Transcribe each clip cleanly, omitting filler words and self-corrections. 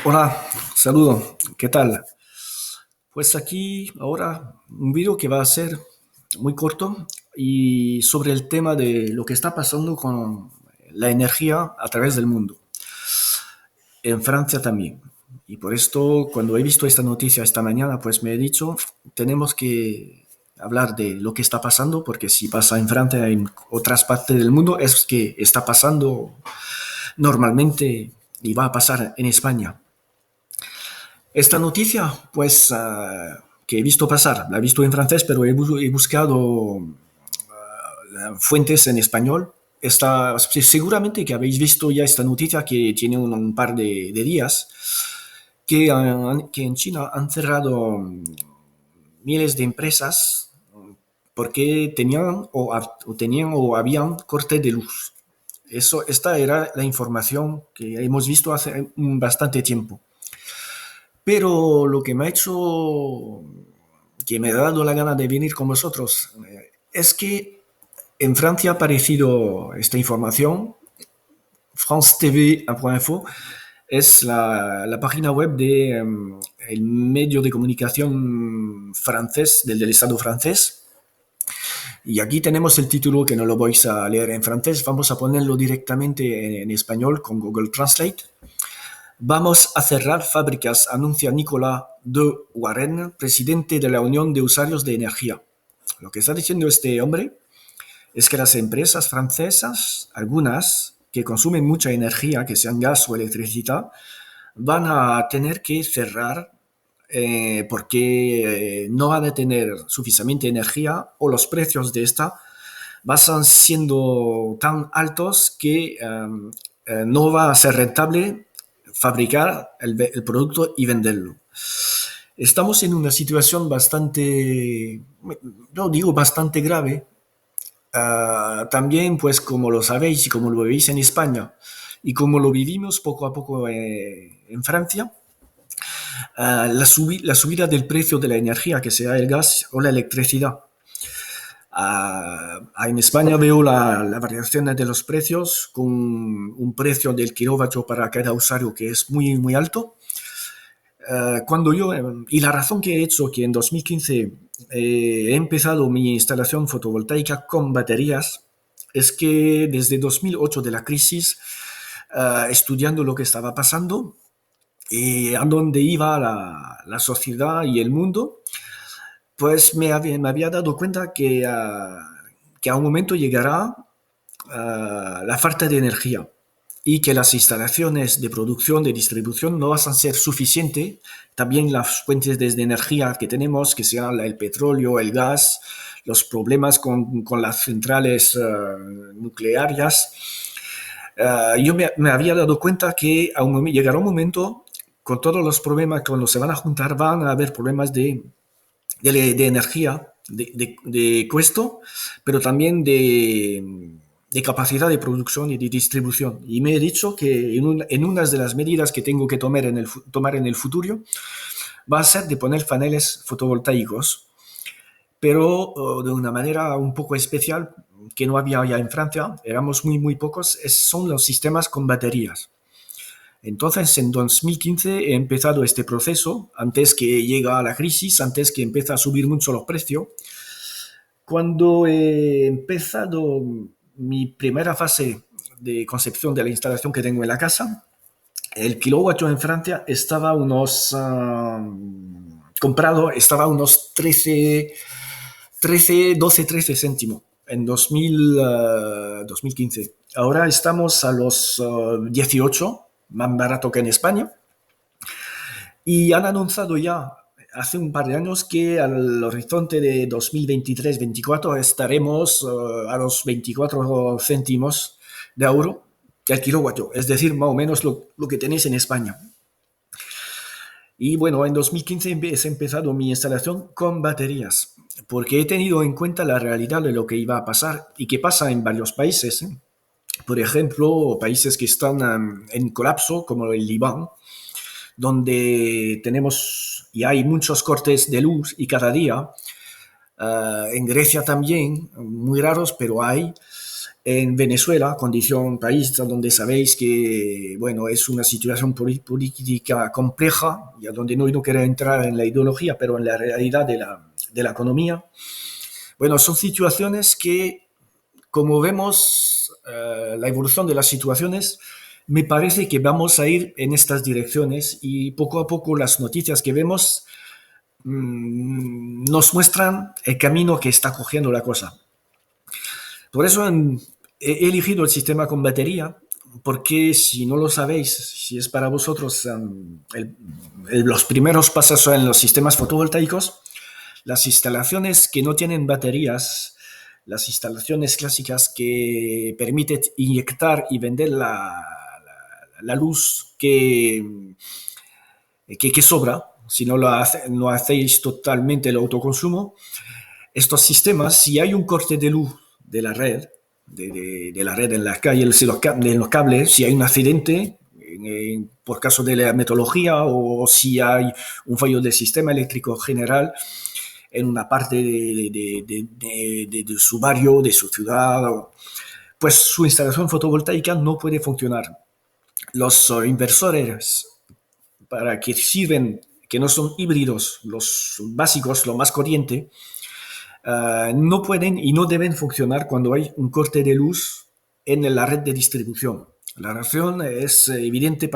Hola, saludo, ¿qué tal? Pues aquí ahora un vídeo que va a ser muy corto y sobre el tema de lo que está pasando con la energía a través del mundo, en Francia también. Y por esto, cuando he visto esta noticia esta mañana, pues me he dicho, tenemos que hablar de lo que está pasando, porque si pasa en Francia, en otras partes del mundo, es que está pasando normalmente y va a pasar en España. Esta noticia, pues, que he visto pasar, la he visto en francés, pero he buscado fuentes en español. Seguramente que habéis visto ya esta noticia que tiene un par de días, que en China han cerrado miles de empresas porque tenían o habían corte de luz. Esta era la información que hemos visto hace bastante tiempo. Pero lo que me ha hecho, que me ha dado la gana de venir con vosotros, es que en Francia ha aparecido esta información. France TV.info es la página web de el medio de comunicación francés, del Estado francés. Y aquí tenemos el título que no lo vais a leer en francés, vamos a ponerlo directamente en español con Google Translate. Vamos a cerrar fábricas, anuncia Nicolas de Warren, presidente de la Unión de Usuarios de Energía. Lo que está diciendo este hombre es que las empresas francesas, algunas que consumen mucha energía, que sean gas o electricidad, van a tener que cerrar porque no van a tener suficiente energía o los precios de esta van siendo tan altos que no va a ser rentable fabricar el producto y venderlo. Estamos en una situación bastante, no digo bastante grave. También, pues como lo sabéis y como lo veis en España y como lo vivimos poco a poco en Francia, la subida del precio de la energía, que sea el gas o la electricidad. En España veo la variación de los precios con un precio del kilovatio para cada usuario que es muy, muy alto. Y la razón que he hecho que en 2015 he empezado mi instalación fotovoltaica con baterías es que desde 2008 de la crisis, estudiando lo que estaba pasando y a dónde iba la sociedad y el mundo, pues me había dado cuenta que a un momento llegará la falta de energía y que las instalaciones de producción, de distribución no van a ser suficientes. También las fuentes de energía que tenemos, que sean el petróleo, el gas, los problemas con las centrales nucleares. Yo me había dado cuenta que llegará un momento, con todos los problemas cuando se van a juntar, van a haber problemas de energía, de costo, pero también de capacidad de producción y de distribución. Y me he dicho que en una de las medidas que tengo que tomar en el futuro va a ser de poner paneles fotovoltaicos, pero de una manera un poco especial que no había ya en Francia, éramos muy, muy pocos, son los sistemas con baterías. Entonces, en 2015 he empezado este proceso, antes que llega la crisis, antes que empiece a subir mucho los precios. Cuando he empezado mi primera fase de concepción de la instalación que tengo en la casa, el kilovatio en Francia estaba comprado, estaba a unos 12, 13 céntimos en 2015. Ahora estamos a los 18, más barato que en España. Y han anunciado ya hace un par de años que al horizonte de 2023-24 estaremos a los 24 céntimos de euro el kilovatio, es decir, más o menos lo que tenéis en España. Y bueno, en 2015 he empezado mi instalación con baterías, porque he tenido en cuenta la realidad de lo que iba a pasar y que pasa en varios países. Por ejemplo, países que están en colapso, como el Líbano, donde tenemos y hay muchos cortes de luz y cada día. En Grecia también, muy raros, pero hay. En Venezuela, condición país donde sabéis que, bueno, es una situación política compleja, y a donde no quiero entrar en la ideología, pero en la realidad de la economía. Bueno, son situaciones que, como vemos la evolución de las situaciones, me parece que vamos a ir en estas direcciones y poco a poco las noticias que vemos nos muestran el camino que está cogiendo la cosa. Por eso he elegido el sistema con batería, porque si no lo sabéis, si es para vosotros los primeros pasos en los sistemas fotovoltaicos, las instalaciones que no tienen baterías, las instalaciones clásicas que permiten inyectar y vender la luz que sobra, si no no hacéis totalmente el autoconsumo, estos sistemas, si hay un corte de luz de la red, de la red en la calle, en los cables, si hay un accidente, por caso de la metodología, o si hay un fallo del sistema eléctrico general en una parte de su barrio, de su ciudad, pues su instalación fotovoltaica no puede funcionar. Los inversores para que sirven, que no son híbridos, los básicos, lo más corriente, no pueden y no deben funcionar cuando hay un corte de luz en la red de distribución. La razón es evidente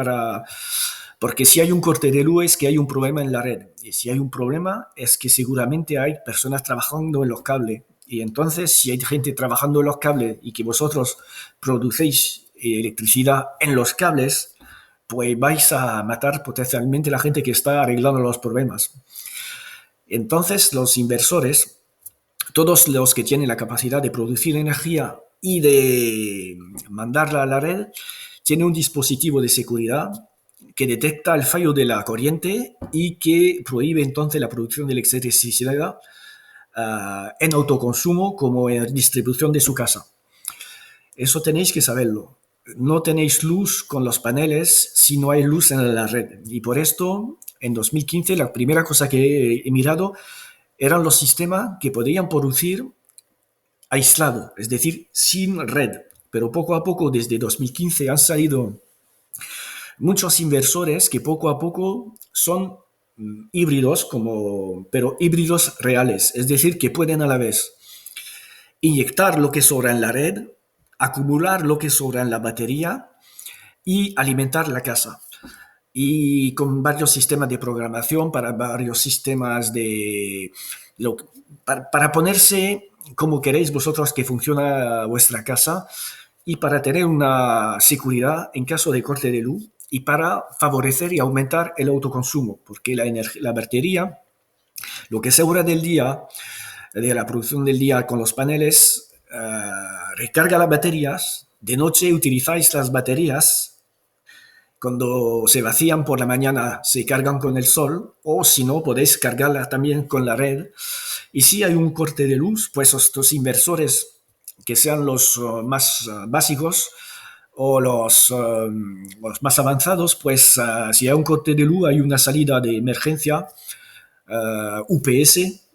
porque si hay un corte de luz es que hay un problema en la red. Y si hay un problema es que seguramente hay personas trabajando en los cables. Y entonces, si hay gente trabajando en los cables y que vosotros producéis electricidad en los cables, pues vais a matar potencialmente a la gente que está arreglando los problemas. Entonces, los inversores, todos los que tienen la capacidad de producir energía y de mandarla a la red, tienen un dispositivo de seguridad que detecta el fallo de la corriente y que prohíbe entonces la producción de electricidad en autoconsumo como en distribución de su casa. Eso tenéis que saberlo. No tenéis luz con los paneles si no hay luz en la red. Y por esto, en 2015, la primera cosa que he mirado eran los sistemas que podían producir aislado, es decir, sin red. Pero poco a poco, desde 2015, han salido muchos inversores que poco a poco son híbridos, pero híbridos reales, es decir, que pueden a la vez inyectar lo que sobra en la red, acumular lo que sobra en la batería y alimentar la casa. Y con varios sistemas de programación, para varios sistemas para ponerse como queréis vosotros que funciona vuestra casa y para tener una seguridad en caso de corte de luz y para favorecer y aumentar el autoconsumo, porque la batería, lo que sobra del día, de la producción del día con los paneles, recarga las baterías, de noche utilizáis las baterías, cuando se vacían por la mañana se cargan con el sol, o si no podéis cargarla también con la red. Y si hay un corte de luz, pues estos inversores que sean los más básicos o los más avanzados, pues si hay un corte de luz hay una salida de emergencia, UPS,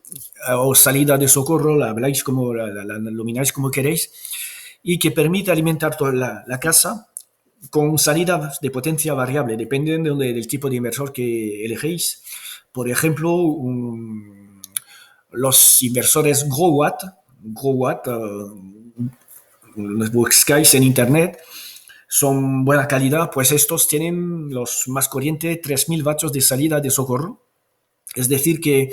o salida de socorro, la habláis la nomináis como queréis, y que permite alimentar toda la casa con salidas de potencia variable, dependiendo del tipo de inversor que elegéis. Por ejemplo, los inversores GoWatt, los buscáis en internet, son buena calidad, pues estos tienen los más corrientes 3000 vatios de salida de socorro. Es decir, que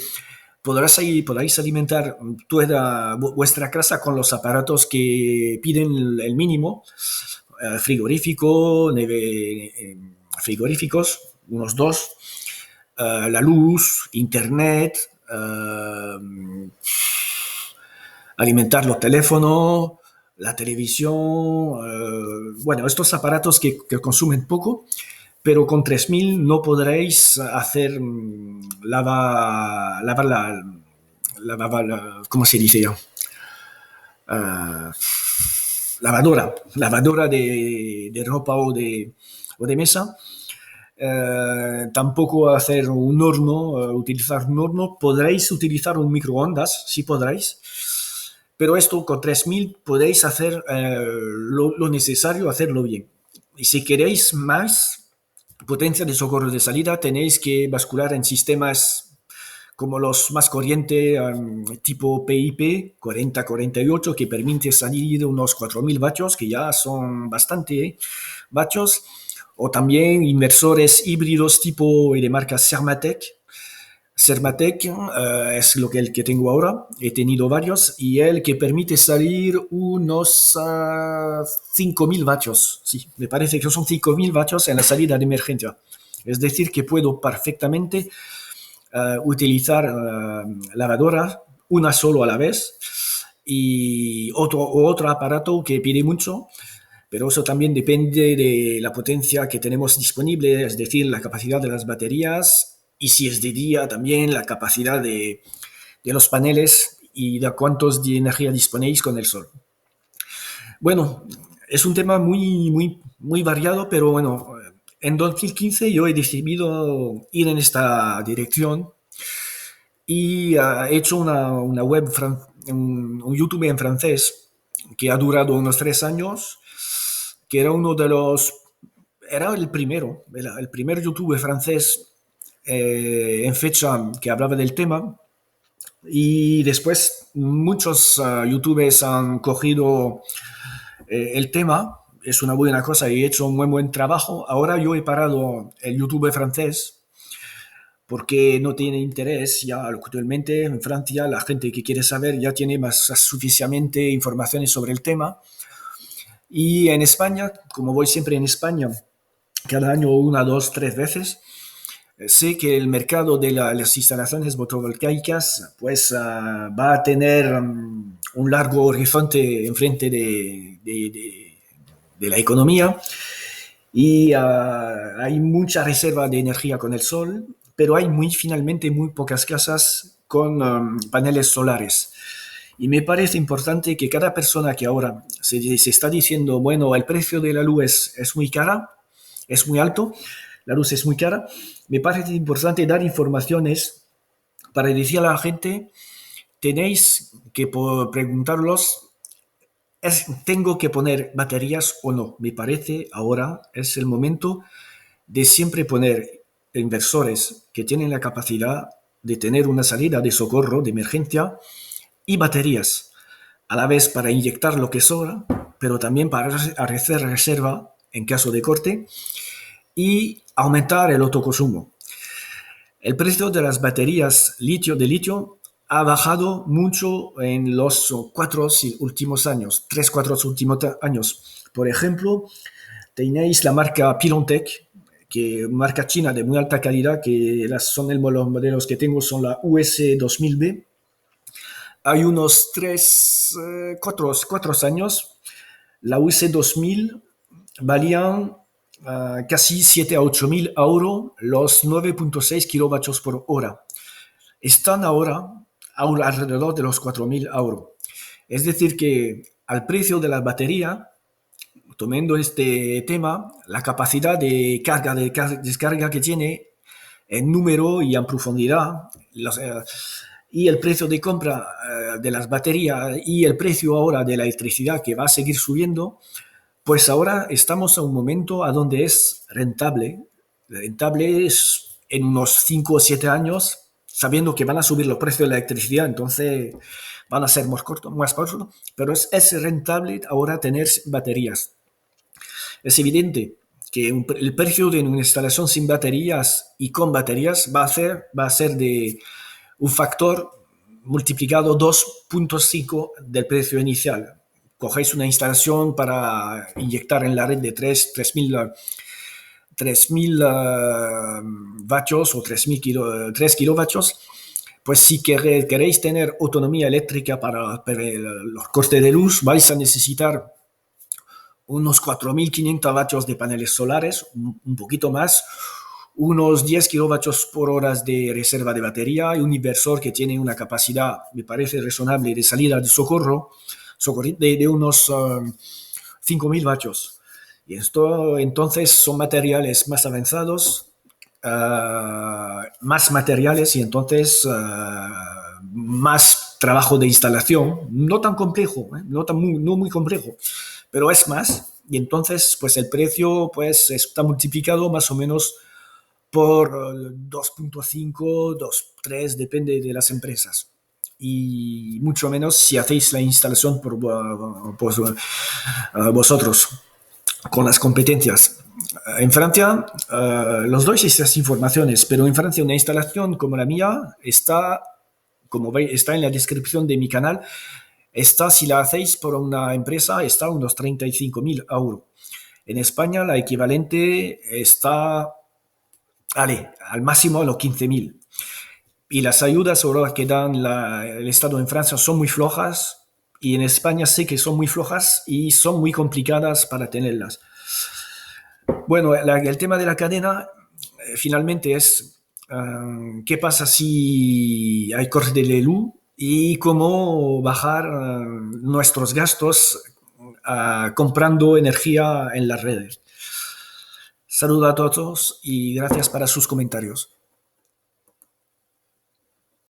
podáis alimentar toda vuestra casa con los aparatos que piden el mínimo, frigoríficos, unos dos, la luz, internet, alimentar los teléfonos, la televisión, bueno, estos aparatos que consumen poco, pero con 3000 no podréis hacer ¿cómo se dice ya? Lavadora de ropa o de mesa. Tampoco hacer un horno, utilizar un horno. Podréis utilizar un microondas, sí podréis, Pero esto con 3.000 podéis hacer lo necesario, hacerlo bien. Y si queréis más potencia de socorro de salida, tenéis que bascular en sistemas como los más corrientes, tipo PIP 4048, que permite salir de unos 4.000 vatios, que ya son bastante vatios, o también inversores híbridos tipo de marca Sermatec es el que tengo ahora, he tenido varios, y el que permite salir unos 5.000 vatios, sí, me parece que son 5.000 vatios en la salida de emergencia. Es decir, que puedo perfectamente utilizar lavadora, una solo a la vez, y otro aparato que pide mucho, pero eso también depende de la potencia que tenemos disponible, es decir, la capacidad de las baterías y si es de día también la capacidad de los paneles y de cuántos de energía disponéis con el sol. Bueno, es un tema muy variado, pero bueno, en 2015 yo he decidido ir en esta dirección y he hecho una web, un YouTube en francés que ha durado unos 3 años, que era uno de los, era el primero, el primer YouTube francés en fecha que hablaba del tema. Y después muchos youtubers han cogido el tema, es una buena cosa y he hecho un buen trabajo. Ahora yo he parado el YouTube francés porque no tiene interés ya actualmente en Francia. La gente que quiere saber ya tiene más suficientemente informaciones sobre el tema. Y en España, como voy siempre en España, cada año una, dos, tres veces, sé que el mercado de las instalaciones fotovoltaicas pues va a tener un largo horizonte enfrente de la economía y hay mucha reserva de energía con el sol, pero hay finalmente muy pocas casas con paneles solares. Y me parece importante que cada persona que ahora se está diciendo, bueno, el precio de la luz es muy cara, es muy alto, la luz es muy cara, me parece importante dar informaciones para decir a la gente, tenéis que preguntarlos, ¿tengo que poner baterías o no? Me parece ahora es el momento de siempre poner inversores que tienen la capacidad de tener una salida de socorro, de emergencia, y baterías, a la vez para inyectar lo que sobra, pero también para hacer reserva en caso de corte y aumentar el autoconsumo. El precio de las baterías de litio ha bajado mucho en los 4 últimos años, 3, 4 últimos años. Por ejemplo, tenéis la marca Pilontech, que marca china de muy alta calidad, que los modelos que tengo son la US 2000B. Hay unos 4 años, la US 2000 valían casi 7 a 8 mil euros los 9,6 kilovatios por hora. Están ahora alrededor de los 4.000 euros. Es decir, que al precio de la batería, tomando este tema, la capacidad de carga, de descarga que tiene en número y en profundidad, y el precio de compra de las baterías y el precio ahora de la electricidad que va a seguir subiendo, pues ahora estamos en un momento a donde es rentable. Rentable es en unos 5 o 7 años, sabiendo que van a subir los precios de la electricidad, entonces van a ser más cortos, pero es rentable ahora tener baterías. Es evidente que el precio de una instalación sin baterías y con baterías va a ser de un factor multiplicado 2,5 del precio inicial. Cogéis una instalación para inyectar en la red de 3.000 vatios o 3 kilovatios, pues si queréis tener autonomía eléctrica para los costes de luz, vais a necesitar unos 4.500 vatios de paneles solares, un poquito más, unos 10 kilovatios por hora de reserva de batería y un inversor que tiene una capacidad, me parece razonable, de salida de socorro de unos 5.000 vatios. Y esto entonces son materiales más avanzados, más materiales y entonces más trabajo de instalación, no tan complejo, no muy complejo, pero es más. Y entonces, pues el precio pues está multiplicado más o menos por 2.5, 2,3, depende de las empresas. Y mucho menos si hacéis la instalación por vosotros, con las competencias. En Francia, los doy estas informaciones, pero en Francia una instalación como la mía está, como veis, está en la descripción de mi canal, está, si la hacéis por una empresa, está a unos 35.000 euros. En España la equivalente está, al máximo a los 15.000. Y las ayudas ahora que dan el Estado en Francia son muy flojas y en España sé que son muy flojas y son muy complicadas para tenerlas. Bueno, el tema de la cadena finalmente es qué pasa si hay corte de luz y cómo bajar nuestros gastos comprando energía en las redes. Saludos a todos y gracias para sus comentarios.